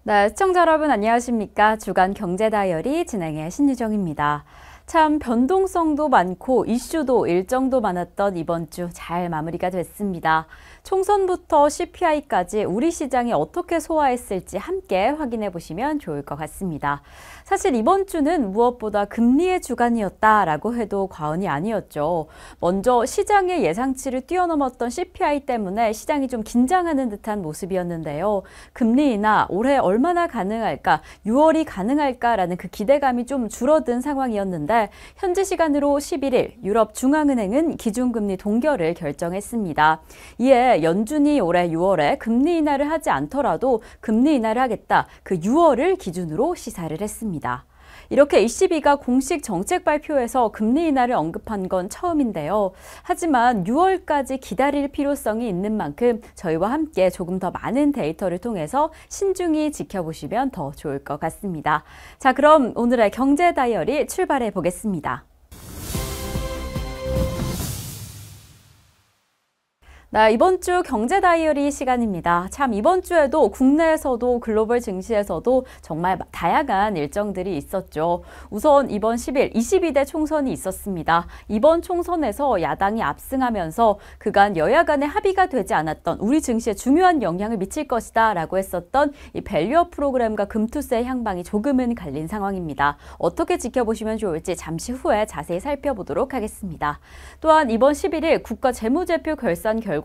네, 시청자 여러분 안녕하십니까? 주간 경제 다이어리 진행의 신유정입니다. 참 변동성도 많고 이슈도 일정도 많았던 이번 주 잘 마무리가 됐습니다. 총선부터 CPI까지 우리 시장이 어떻게 소화했을지 함께 확인해 보시면 좋을 것 같습니다. 사실 이번 주는 무엇보다 금리의 주간이었다라고 해도 과언이 아니었죠. 먼저 시장의 예상치를 뛰어넘었던 CPI 때문에 시장이 좀 긴장하는 듯한 모습이었는데요. 금리 인하 올해 얼마나 가능할까, 6월이 가능할까라는 그 기대감이 좀 줄어든 상황이었는데 현지 시간으로 11일 유럽 중앙은행은 기준금리 동결을 결정했습니다. 이에 연준이 올해 6월에 금리 인하를 하지 않더라도 금리 인하를 하겠다, 그 6월을 기준으로 시사를 했습니다. 이렇게 ECB가 공식 정책 발표에서 금리 인하를 언급한 건 처음인데요. 하지만 6월까지 기다릴 필요성이 있는 만큼 저희와 함께 조금 더 많은 데이터를 통해서 신중히 지켜보시면 더 좋을 것 같습니다. 자, 그럼 오늘의 경제 다이어리 출발해 보겠습니다. 네, 이번 주 경제 다이어리 시간입니다. 참 이번 주에도 국내에서도 글로벌 증시에서도 정말 다양한 일정들이 있었죠. 우선 이번 10일 22대 총선이 있었습니다. 이번 총선에서 야당이 압승하면서 그간 여야 간의 합의가 되지 않았던 우리 증시에 중요한 영향을 미칠 것이다 라고 했었던 이 밸류업 프로그램과 금투세 향방이 조금은 갈린 상황입니다. 어떻게 지켜보시면 좋을지 잠시 후에 자세히 살펴보도록 하겠습니다. 또한 이번 11일 국가 재무제표 결산 결과에서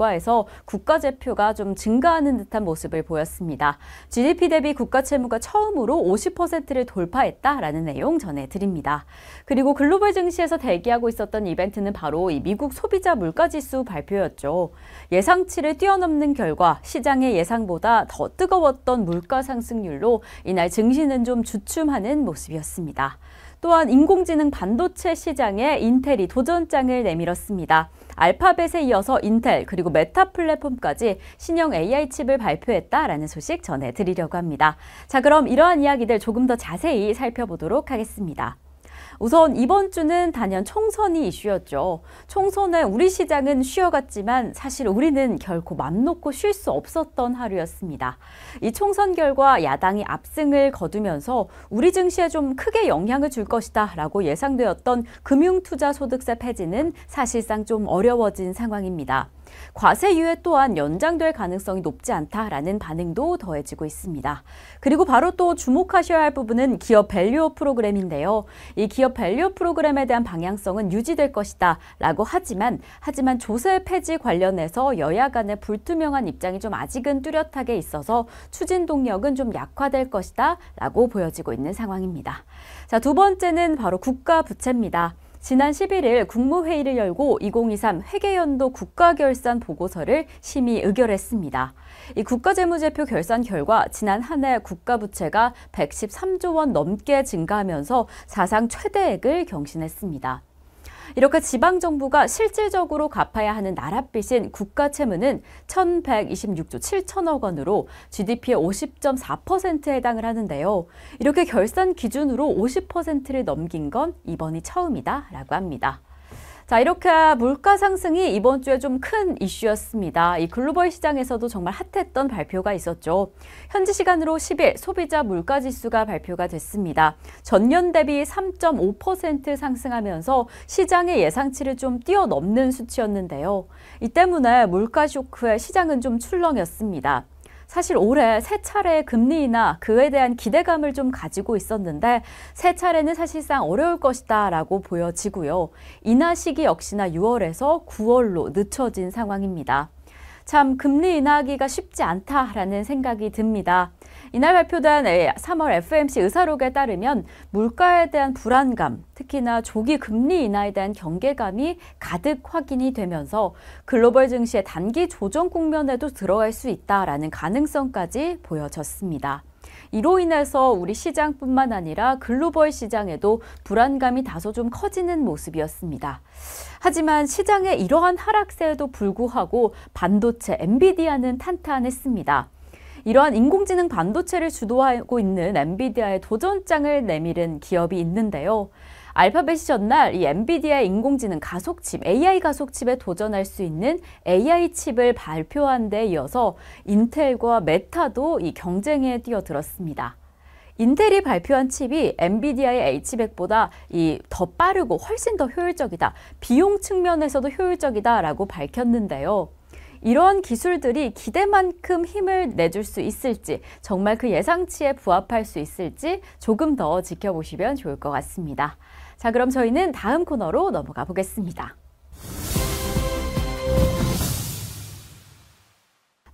국가제표가 좀 증가하는 듯한 모습을 보였습니다. GDP 대비 국가 채무가 처음으로 50%를 돌파했다라는 내용 전해드립니다. 그리고 글로벌 증시에서 대기하고 있었던 이벤트는 바로 이 미국 소비자 물가지수 발표였죠. 예상치를 뛰어넘는 결과 시장의 예상보다 더 뜨거웠던 물가 상승률로 이날 증시는 좀 주춤하는 모습이었습니다. 또한 인공지능 반도체 시장에 인텔이 도전장을 내밀었습니다. 알파벳에 이어서 인텔 그리고 메타 플랫폼까지 신형 AI 칩을 발표했다라는 소식 전해드리려고 합니다. 자, 그럼 이러한 이야기들 조금 더 자세히 살펴보도록 하겠습니다. 우선 이번 주는 단연 총선이 이슈였죠. 총선에 우리 시장은 쉬어갔지만 사실 우리는 결코 맘 놓고 쉴 수 없었던 하루였습니다. 이 총선 결과 야당이 압승을 거두면서 우리 증시에 좀 크게 영향을 줄 것이다 라고 예상되었던 금융투자소득세 폐지는 사실상 좀 어려워진 상황입니다. 과세 유예 또한 연장될 가능성이 높지 않다라는 반응도 더해지고 있습니다. 그리고 바로 또 주목하셔야 할 부분은 기업 밸류업 프로그램인데요. 이 기업 밸류업 프로그램에 대한 방향성은 유지될 것이다 라고 하지만 조세 폐지 관련해서 여야 간의 불투명한 입장이 좀 아직은 뚜렷하게 있어서 추진 동력은 좀 약화될 것이다 라고 보여지고 있는 상황입니다. 자, 두 번째는 바로 국가 부채입니다. 지난 11일 국무회의를 열고 2023 회계연도 국가결산 보고서를 심의 의결했습니다. 이 국가재무제표 결산 결과 지난 한 해 국가부채가 113조 원 넘게 증가하면서 사상 최대액을 경신했습니다. 이렇게 지방정부가 실질적으로 갚아야 하는 나랏빚인 국가채무는 1,126조 7천억 원으로 GDP의 50.4%에 해당을 하는데요. 이렇게 결산 기준으로 50%를 넘긴 건 이번이 처음이다라고 합니다. 자, 이렇게 물가 상승이 이번 주에 좀 큰 이슈였습니다. 이 글로벌 시장에서도 정말 핫했던 발표가 있었죠. 현지 시간으로 10일 소비자 물가지수가 발표가 됐습니다. 전년 대비 3.5% 상승하면서 시장의 예상치를 좀 뛰어넘는 수치였는데요. 이 때문에 물가 쇼크에 시장은 좀 출렁였습니다. 사실 올해 세 차례의 금리 인하 그에 대한 기대감을 좀 가지고 있었는데 세 차례는 사실상 어려울 것이다 라고 보여지고요. 인하 시기 역시나 6월에서 9월로 늦춰진 상황입니다. 참 금리 인하하기가 쉽지 않다라는 생각이 듭니다. 이날 발표된 3월 FOMC 의사록에 따르면 물가에 대한 불안감, 특히나 조기 금리 인하에 대한 경계감이 가득 확인이 되면서 글로벌 증시의 단기 조정 국면에도 들어갈 수 있다라는 가능성까지 보여졌습니다. 이로 인해서 우리 시장뿐만 아니라 글로벌 시장에도 불안감이 다소 좀 커지는 모습이었습니다. 하지만 시장의 이러한 하락세에도 불구하고 반도체 엔비디아는 탄탄했습니다. 이러한 인공지능 반도체를 주도하고 있는 엔비디아의 도전장을 내밀은 기업이 있는데요. 알파벳이 전날 이 엔비디아의 인공지능 가속칩, AI 가속칩에 도전할 수 있는 AI 칩을 발표한 데 이어서 인텔과 메타도 이 경쟁에 뛰어들었습니다. 인텔이 발표한 칩이 엔비디아의 H100보다 더 빠르고 훨씬 더 효율적이다. 비용 측면에서도 효율적이다라고 밝혔는데요. 이러한 기술들이 기대만큼 힘을 내줄 수 있을지, 정말 그 예상치에 부합할 수 있을지 조금 더 지켜보시면 좋을 것 같습니다. 자, 그럼 저희는 다음 코너로 넘어가 보겠습니다.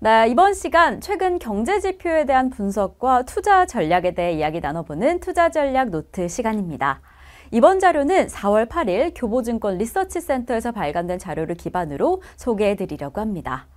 네, 이번 시간 최근 경제 지표에 대한 분석과 투자 전략에 대해 이야기 나눠보는 투자 전략 노트 시간입니다. 이번 자료는 4월 8일 교보증권 리서치센터에서 발간된 자료를 기반으로 소개해드리려고 합니다.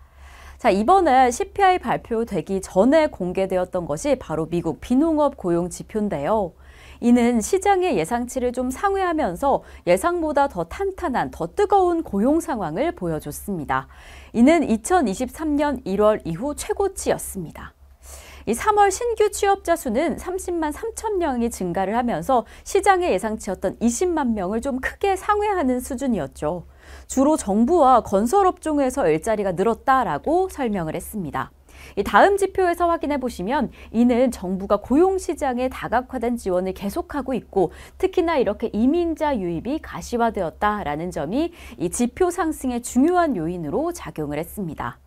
자, 이번에 CPI 발표되기 전에 공개되었던 것이 바로 미국 비농업 고용 지표인데요. 이는 시장의 예상치를 좀 상회하면서 예상보다 더 탄탄한, 더 뜨거운 고용 상황을 보여줬습니다. 이는 2023년 1월 이후 최고치였습니다. 이 3월 신규 취업자 수는 30만 3천 명이 증가를 하면서 시장의 예상치였던 20만 명을 좀 크게 상회하는 수준이었죠. 주로 정부와 건설업종에서 일자리가 늘었다라고 설명을 했습니다. 이 다음 지표에서 확인해 보시면 이는 정부가 고용시장에 다각화된 지원을 계속하고 있고 특히나 이렇게 이민자 유입이 가시화되었다라는 점이 이 지표 상승의 중요한 요인으로 작용을 했습니다.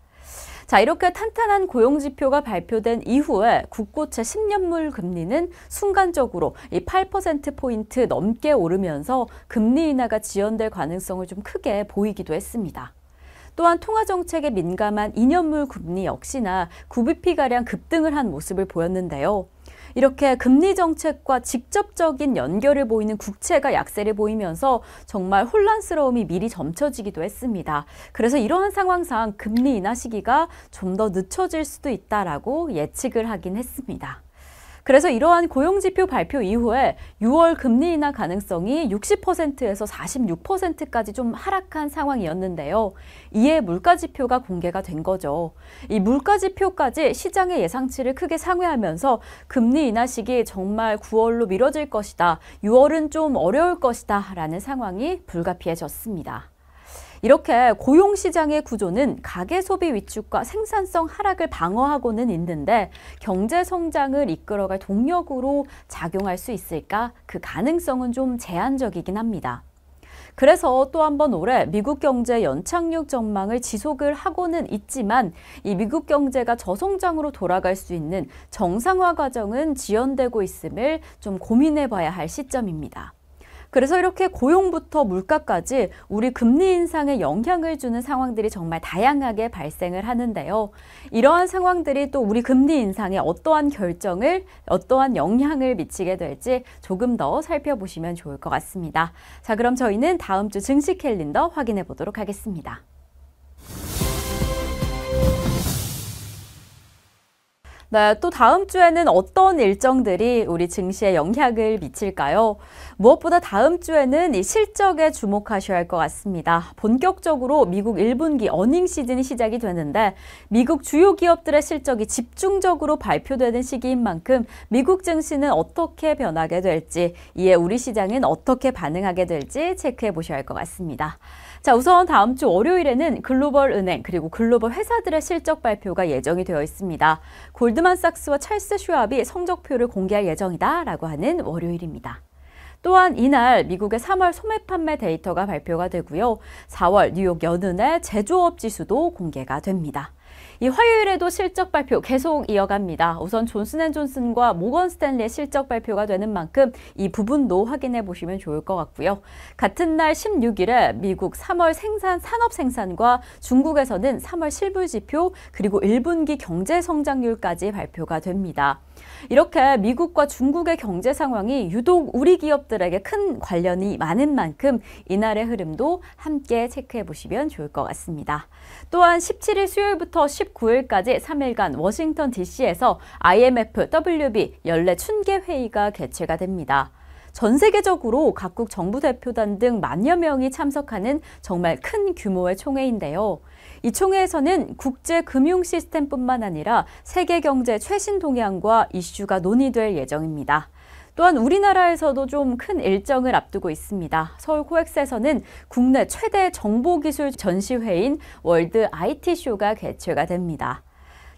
자, 이렇게 탄탄한 고용지표가 발표된 이후에 국고채 10년물 금리는 순간적으로 이 8%포인트 넘게 오르면서 금리 인하가 지연될 가능성을 좀 크게 보이기도 했습니다. 또한 통화정책에 민감한 2년물 금리 역시나 9bp가량 급등을 한 모습을 보였는데요. 이렇게 금리 정책과 직접적인 연결을 보이는 국채가 약세를 보이면서 정말 혼란스러움이 미리 점쳐지기도 했습니다. 그래서 이러한 상황상 금리 인하 시기가 좀 더 늦춰질 수도 있다라고 예측을 하긴 했습니다. 그래서 이러한 고용지표 발표 이후에 6월 금리 인하 가능성이 60%에서 46%까지 좀 하락한 상황이었는데요. 이에 물가지표가 공개가 된 거죠. 이 물가지표까지 시장의 예상치를 크게 상회하면서 금리 인하 시기 정말 9월로 미뤄질 것이다. 6월은 좀 어려울 것이다. 라는 상황이 불가피해졌습니다. 이렇게 고용시장의 구조는 가계소비 위축과 생산성 하락을 방어하고는 있는데 경제 성장을 이끌어갈 동력으로 작용할 수 있을까? 그 가능성은 좀 제한적이긴 합니다. 그래서 또 한 번 올해 미국 경제 연착륙 전망을 지속을 하고는 있지만 이 미국 경제가 저성장으로 돌아갈 수 있는 정상화 과정은 지연되고 있음을 좀 고민해 봐야 할 시점입니다. 그래서 이렇게 고용부터 물가까지 우리 금리 인상에 영향을 주는 상황들이 정말 다양하게 발생을 하는데요. 이러한 상황들이 또 우리 금리 인상에 어떠한 영향을 미치게 될지 조금 더 살펴보시면 좋을 것 같습니다. 자, 그럼 저희는 다음 주 증시 캘린더 확인해 보도록 하겠습니다. 네, 또 다음 주에는 어떤 일정들이 우리 증시에 영향을 미칠까요? 무엇보다 다음 주에는 이 실적에 주목하셔야 할 것 같습니다. 본격적으로 미국 1분기 어닝 시즌이 시작이 되는데 미국 주요 기업들의 실적이 집중적으로 발표되는 시기인 만큼 미국 증시는 어떻게 변하게 될지, 이에 우리 시장은 어떻게 반응하게 될지 체크해 보셔야 할 것 같습니다. 자, 우선 다음 주 월요일에는 글로벌 은행 그리고 글로벌 회사들의 실적 발표가 예정이 되어 있습니다. 골드만삭스와 찰스 슈왑이 성적표를 공개할 예정이다라고 하는 월요일입니다. 또한 이날 미국의 3월 소매 판매 데이터가 발표가 되고요. 4월 뉴욕 연은의 제조업 지수도 공개가 됩니다. 이 화요일에도 실적 발표 계속 이어갑니다. 우선 존슨앤존슨과 모건 스탠리의 실적 발표가 되는 만큼 이 부분도 확인해 보시면 좋을 것 같고요. 같은 날 16일에 미국 3월 산업 생산과 중국에서는 3월 실물지표 그리고 1분기 경제 성장률까지 발표가 됩니다. 이렇게 미국과 중국의 경제 상황이 유독 우리 기업들에게 큰 관련이 많은 만큼 이날의 흐름도 함께 체크해 보시면 좋을 것 같습니다. 또한 17일 수요일부터 19일까지 3일간 워싱턴 DC에서 IMF, WB 연례 춘계 회의가 개최가 됩니다. 전 세계적으로 각국 정부 대표단 등 만여 명이 참석하는 정말 큰 규모의 총회인데요. 이 총회에서는 국제 금융 시스템뿐만 아니라 세계 경제 최신 동향과 이슈가 논의될 예정입니다. 또한 우리나라에서도 좀 큰 일정을 앞두고 있습니다. 서울 코엑스에서는 국내 최대 정보기술 전시회인 월드 IT쇼가 개최가 됩니다.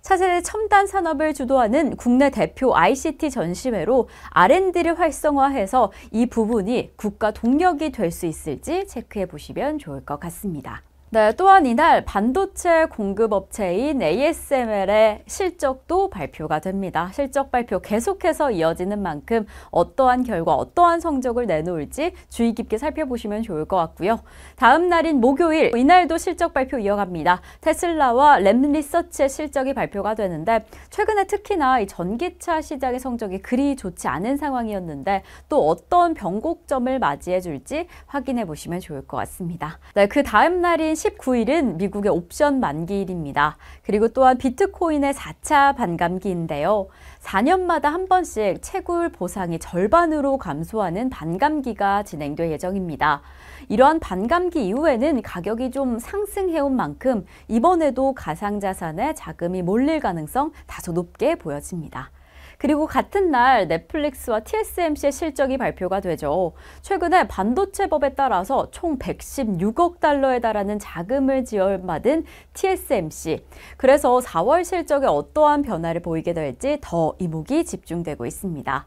차세대 첨단 산업을 주도하는 국내 대표 ICT 전시회로 R&D를 활성화해서 이 부분이 국가 동력이 될 수 있을지 체크해 보시면 좋을 것 같습니다. 네, 또한 이날 반도체 공급업체인 ASML의 실적도 발표가 됩니다. 실적 발표 계속해서 이어지는 만큼 어떠한 결과, 어떠한 성적을 내놓을지 주의 깊게 살펴보시면 좋을 것 같고요. 다음 날인 목요일, 이날도 실적 발표 이어갑니다. 테슬라와 램리서치의 실적이 발표가 되는데 최근에 특히나 이 전기차 시장의 성적이 그리 좋지 않은 상황이었는데 또 어떤 변곡점을 맞이해 줄지 확인해 보시면 좋을 것 같습니다. 네, 그 다음 날인 19일은 미국의 옵션 만기일입니다. 그리고 또한 비트코인의 4차 반감기인데요. 4년마다 한 번씩 채굴 보상이 절반으로 감소하는 반감기가 진행될 예정입니다. 이러한 반감기 이후에는 가격이 좀 상승해온 만큼 이번에도 가상자산에 자금이 몰릴 가능성 다소 높게 보여집니다. 그리고 같은 날 넷플릭스와 TSMC의 실적이 발표가 되죠. 최근에 반도체법에 따라서 총 116억 달러에 달하는 자금을 지원받은 TSMC. 그래서 4월 실적에 어떠한 변화를 보이게 될지 더 이목이 집중되고 있습니다.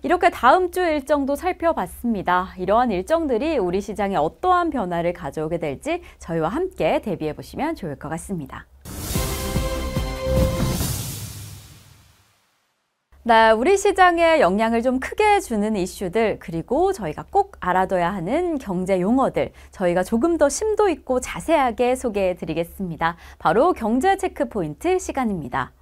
이렇게 다음 주 일정도 살펴봤습니다. 이러한 일정들이 우리 시장에 어떠한 변화를 가져오게 될지 저희와 함께 대비해 보시면 좋을 것 같습니다. 네, 우리 시장에 영향을 좀 크게 주는 이슈들, 그리고 저희가 꼭 알아둬야 하는 경제 용어들, 저희가 조금 더 심도 있고 자세하게 소개해 드리겠습니다. 바로 경제 체크 포인트 시간입니다.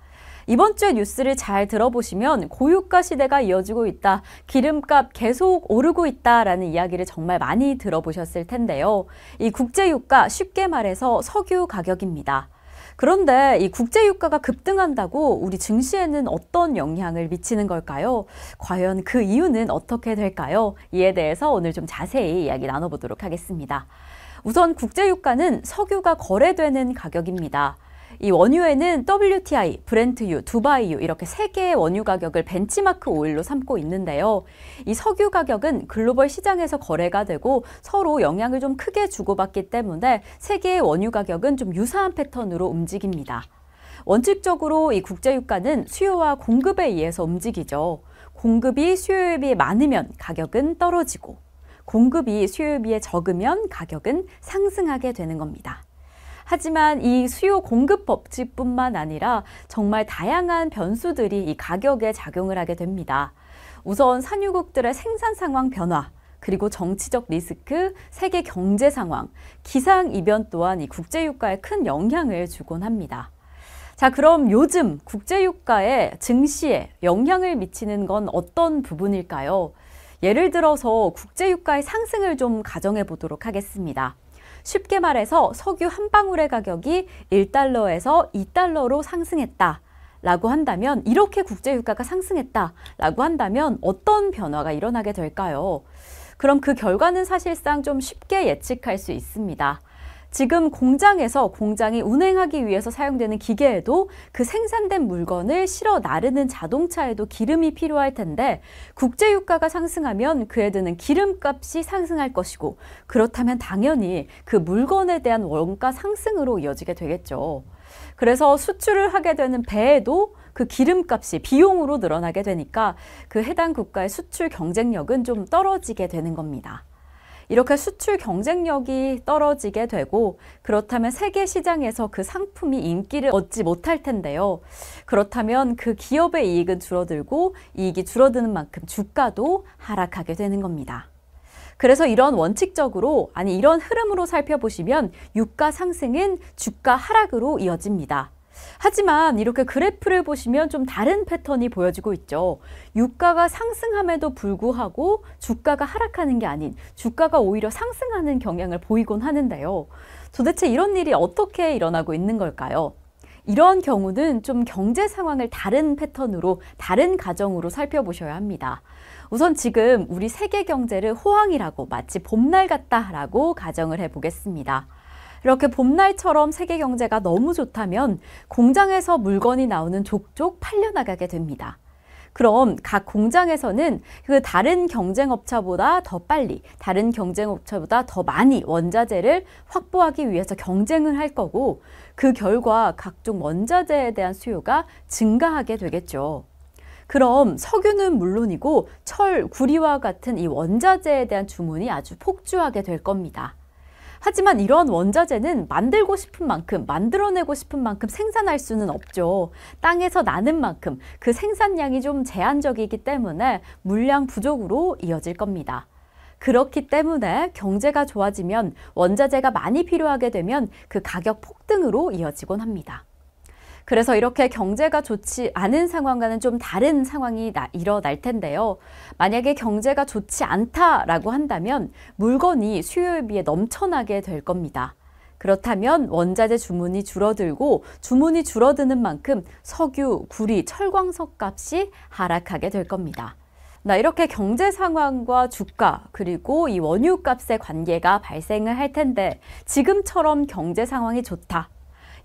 이번 주의 뉴스를 잘 들어보시면 고유가 시대가 이어지고 있다, 기름값 계속 오르고 있다라는 이야기를 정말 많이 들어보셨을 텐데요. 이 국제유가, 쉽게 말해서 석유 가격입니다. 그런데 이 국제유가가 급등한다고 우리 증시에는 어떤 영향을 미치는 걸까요? 과연 그 이유는 어떻게 될까요? 이에 대해서 오늘 좀 자세히 이야기 나눠보도록 하겠습니다. 우선 국제유가는 석유가 거래되는 가격입니다. 이 원유에는 WTI, 브렌트유, 두바이유 이렇게 세 개의 원유 가격을 벤치마크 오일로 삼고 있는데요. 이 석유 가격은 글로벌 시장에서 거래가 되고 서로 영향을 좀 크게 주고받기 때문에 세 개의 원유 가격은 좀 유사한 패턴으로 움직입니다. 원칙적으로 이 국제유가는 수요와 공급에 의해서 움직이죠. 공급이 수요에 비해 많으면 가격은 떨어지고 공급이 수요에 비해 적으면 가격은 상승하게 되는 겁니다. 하지만 이 수요 공급 법칙뿐만 아니라 정말 다양한 변수들이 이 가격에 작용을 하게 됩니다. 우선 산유국들의 생산 상황 변화, 그리고 정치적 리스크, 세계 경제 상황, 기상 이변 또한 이 국제유가에 큰 영향을 주곤 합니다. 자, 그럼 요즘 국제유가에 증시에 영향을 미치는 건 어떤 부분일까요? 예를 들어서 국제유가의 상승을 좀 가정해 보도록 하겠습니다. 쉽게 말해서 석유 한 방울의 가격이 1달러에서 2달러로 상승했다 라고 한다면, 이렇게 국제유가가 상승했다 라고 한다면 어떤 변화가 일어나게 될까요? 그럼 그 결과는 사실상 좀 쉽게 예측할 수 있습니다. 지금 공장에서 공장이 운행하기 위해서 사용되는 기계에도 그 생산된 물건을 실어 나르는 자동차에도 기름이 필요할 텐데 국제유가가 상승하면 그에 드는 기름값이 상승할 것이고, 그렇다면 당연히 그 물건에 대한 원가 상승으로 이어지게 되겠죠. 그래서 수출을 하게 되는 배에도 그 기름값이 비용으로 늘어나게 되니까 그 해당 국가의 수출 경쟁력은 좀 떨어지게 되는 겁니다. 이렇게 수출 경쟁력이 떨어지게 되고, 그렇다면 세계 시장에서 그 상품이 인기를 얻지 못할 텐데요. 그렇다면 그 기업의 이익은 줄어들고 이익이 줄어드는 만큼 주가도 하락하게 되는 겁니다. 그래서 이런 원칙적으로, 이런 흐름으로 살펴보시면 유가 상승은 주가 하락으로 이어집니다. 하지만 이렇게 그래프를 보시면 좀 다른 패턴이 보여지고 있죠. 유가가 상승함에도 불구하고 주가가 하락하는 게 아닌 주가가 오히려 상승하는 경향을 보이곤 하는데요. 도대체 이런 일이 어떻게 일어나고 있는 걸까요? 이런 경우는 좀 경제 상황을 다른 패턴으로, 다른 가정으로 살펴보셔야 합니다. 우선 지금 우리 세계 경제를 호황이라고, 마치 봄날 같다라고 가정을 해보겠습니다. 이렇게 봄날처럼 세계 경제가 너무 좋다면 공장에서 물건이 나오는 족족 팔려나가게 됩니다. 그럼 각 공장에서는 그 다른 경쟁업체보다 더 빨리, 다른 경쟁업체보다 더 많이 원자재를 확보하기 위해서 경쟁을 할 거고 그 결과 각종 원자재에 대한 수요가 증가하게 되겠죠. 그럼 석유는 물론이고 철, 구리와 같은 이 원자재에 대한 주문이 아주 폭주하게 될 겁니다. 하지만 이런 원자재는 만들고 싶은 만큼, 만들어내고 싶은 만큼 생산할 수는 없죠. 땅에서 나는 만큼 그 생산량이 좀 제한적이기 때문에 물량 부족으로 이어질 겁니다. 그렇기 때문에 경제가 좋아지면 원자재가 많이 필요하게 되면 그 가격 폭등으로 이어지곤 합니다. 그래서 이렇게 경제가 좋지 않은 상황과는 좀 다른 상황이 일어날 텐데요. 만약에 경제가 좋지 않다라고 한다면 물건이 수요에 비해 넘쳐나게 될 겁니다. 그렇다면 원자재 주문이 줄어들고 주문이 줄어드는 만큼 석유, 구리, 철광석 값이 하락하게 될 겁니다. 이렇게 경제 상황과 주가 그리고 이 원유 값의 관계가 발생을 할 텐데 지금처럼 경제 상황이 좋다.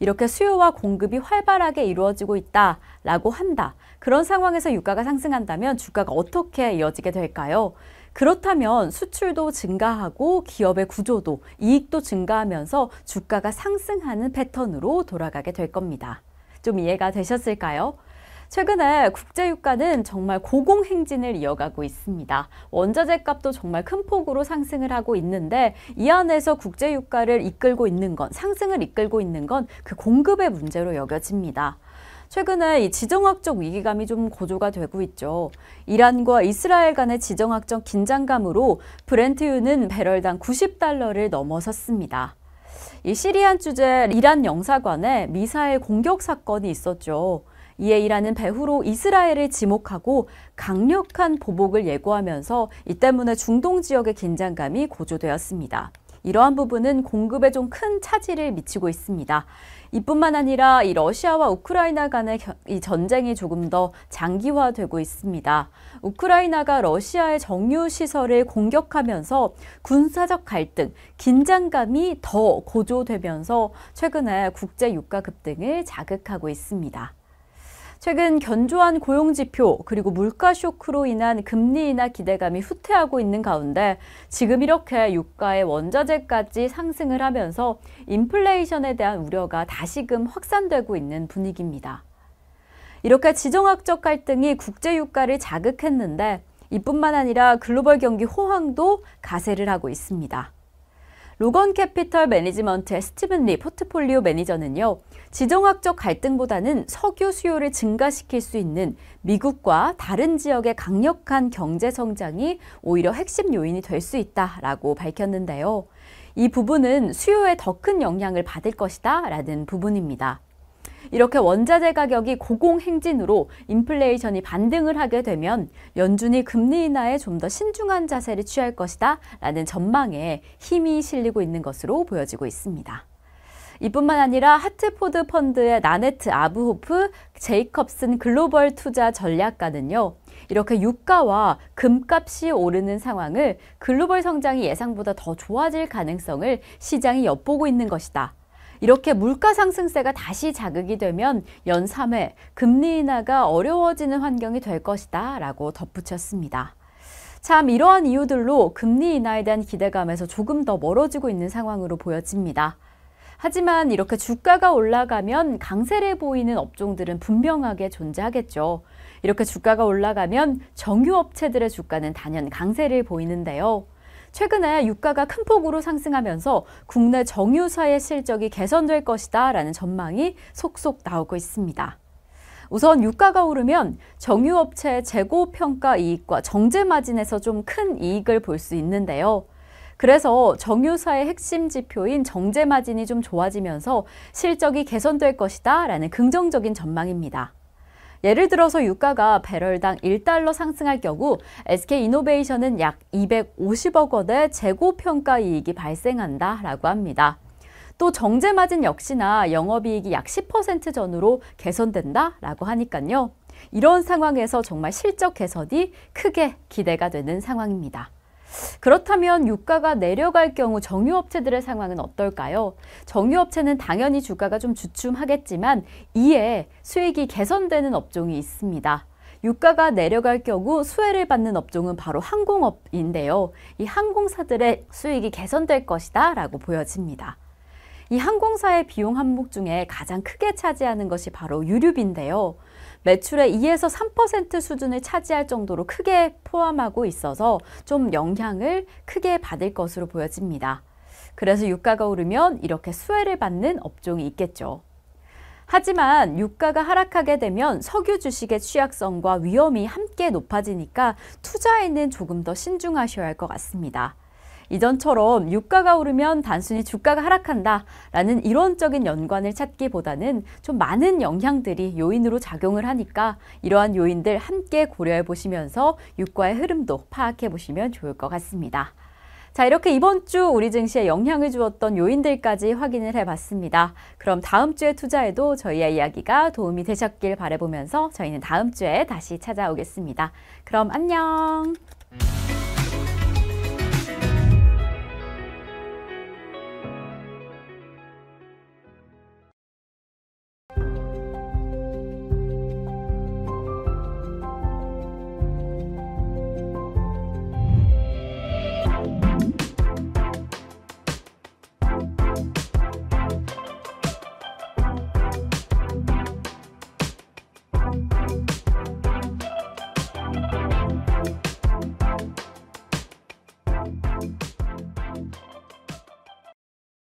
이렇게 수요와 공급이 활발하게 이루어지고 있다라고 한다. 그런 상황에서 유가가 상승한다면 주가가 어떻게 이어지게 될까요? 그렇다면 수출도 증가하고 기업의 구조도, 이익도 증가하면서 주가가 상승하는 패턴으로 돌아가게 될 겁니다. 좀 이해가 되셨을까요? 최근에 국제유가는 정말 고공행진을 이어가고 있습니다. 원자재 값도 정말 큰 폭으로 상승을 하고 있는데 이 안에서 국제유가를 이끌고 있는 건, 상승을 이끌고 있는 건 그 공급의 문제로 여겨집니다. 최근에 이 지정학적 위기감이 좀 고조가 되고 있죠. 이란과 이스라엘 간의 지정학적 긴장감으로 브렌트유는 배럴당 90달러를 넘어섰습니다. 이 시리안 주재 이란 영사관에 미사일 공격 사건이 있었죠. 이에 이란은 배후로 이스라엘을 지목하고 강력한 보복을 예고하면서 이 때문에 중동 지역의 긴장감이 고조되었습니다. 이러한 부분은 공급에 좀 큰 차질을 미치고 있습니다. 이뿐만 아니라 이 러시아와 우크라이나 간의 이 전쟁이 조금 더 장기화되고 있습니다. 우크라이나가 러시아의 정유 시설을 공격하면서 군사적 갈등, 긴장감이 더 고조되면서 최근에 국제 유가 급등을 자극하고 있습니다. 최근 견조한 고용지표 그리고 물가 쇼크로 인한 금리 인하 기대감이 후퇴하고 있는 가운데 지금 이렇게 유가의 원자재까지 상승을 하면서 인플레이션에 대한 우려가 다시금 확산되고 있는 분위기입니다. 이렇게 지정학적 갈등이 국제 유가를 자극했는데 이뿐만 아니라 글로벌 경기 호황도 가세를 하고 있습니다. 로건 캐피털 매니지먼트의 스티븐 리 포트폴리오 매니저는요, 지정학적 갈등보다는 석유 수요를 증가시킬 수 있는 미국과 다른 지역의 강력한 경제 성장이 오히려 핵심 요인이 될 수 있다라고 밝혔는데요. 이 부분은 수요에 더 큰 영향을 받을 것이다 라는 부분입니다. 이렇게 원자재 가격이 고공행진으로 인플레이션이 반등을 하게 되면 연준이 금리 인하에 좀 더 신중한 자세를 취할 것이다 라는 전망에 힘이 실리고 있는 것으로 보여지고 있습니다. 이뿐만 아니라 하트포드 펀드의 나네트 아브호프 제이컵슨 글로벌 투자 전략가는요, 이렇게 유가와 금값이 오르는 상황을 글로벌 성장이 예상보다 더 좋아질 가능성을 시장이 엿보고 있는 것이다. 이렇게 물가 상승세가 다시 자극이 되면 연 3회 금리 인하가 어려워지는 환경이 될 것이다 라고 덧붙였습니다. 참 이러한 이유들로 금리 인하에 대한 기대감에서 조금 더 멀어지고 있는 상황으로 보여집니다. 하지만 이렇게 주가가 올라가면 강세를 보이는 업종들은 분명하게 존재하겠죠. 이렇게 주가가 올라가면 정유업체들의 주가는 단연 강세를 보이는데요. 최근에 유가가 큰 폭으로 상승하면서 국내 정유사의 실적이 개선될 것이다 라는 전망이 속속 나오고 있습니다. 우선 유가가 오르면 정유업체의 재고평가 이익과 정제마진에서 좀 큰 이익을 볼 수 있는데요. 그래서 정유사의 핵심 지표인 정제마진이 좀 좋아지면서 실적이 개선될 것이다 라는 긍정적인 전망입니다. 예를 들어서 유가가 배럴당 1달러 상승할 경우 SK이노베이션은 약 250억 원의 재고평가 이익이 발생한다라고 합니다. 또 정제마진 역시나 영업이익이 약 10% 전후로 개선된다라고 하니까요. 이런 상황에서 정말 실적 개선이 크게 기대가 되는 상황입니다. 그렇다면 유가가 내려갈 경우 정유업체들의 상황은 어떨까요? 정유업체는 당연히 주가가 좀 주춤하겠지만 이에 수익이 개선되는 업종이 있습니다. 유가가 내려갈 경우 수혜를 받는 업종은 바로 항공업인데요. 이 항공사들의 수익이 개선될 것이다 라고 보여집니다. 이 항공사의 비용 항목 중에 가장 크게 차지하는 것이 바로 유류비인데요. 매출의 2에서 3% 수준을 차지할 정도로 크게 포함하고 있어서 좀 영향을 크게 받을 것으로 보여집니다. 그래서 유가가 오르면 이렇게 수혜를 받는 업종이 있겠죠. 하지만 유가가 하락하게 되면 석유 주식의 취약성과 위험이 함께 높아지니까 투자에는 조금 더 신중하셔야 할 것 같습니다. 이전처럼 유가가 오르면 단순히 주가가 하락한다라는 이론적인 연관을 찾기보다는 좀 많은 영향들이 요인으로 작용을 하니까 이러한 요인들 함께 고려해 보시면서 유가의 흐름도 파악해 보시면 좋을 것 같습니다. 자, 이렇게 이번 주 우리 증시에 영향을 주었던 요인들까지 확인을 해봤습니다. 그럼 다음 주에 투자에도 저희의 이야기가 도움이 되셨길 바라보면서 저희는 다음 주에 다시 찾아오겠습니다. 그럼 안녕!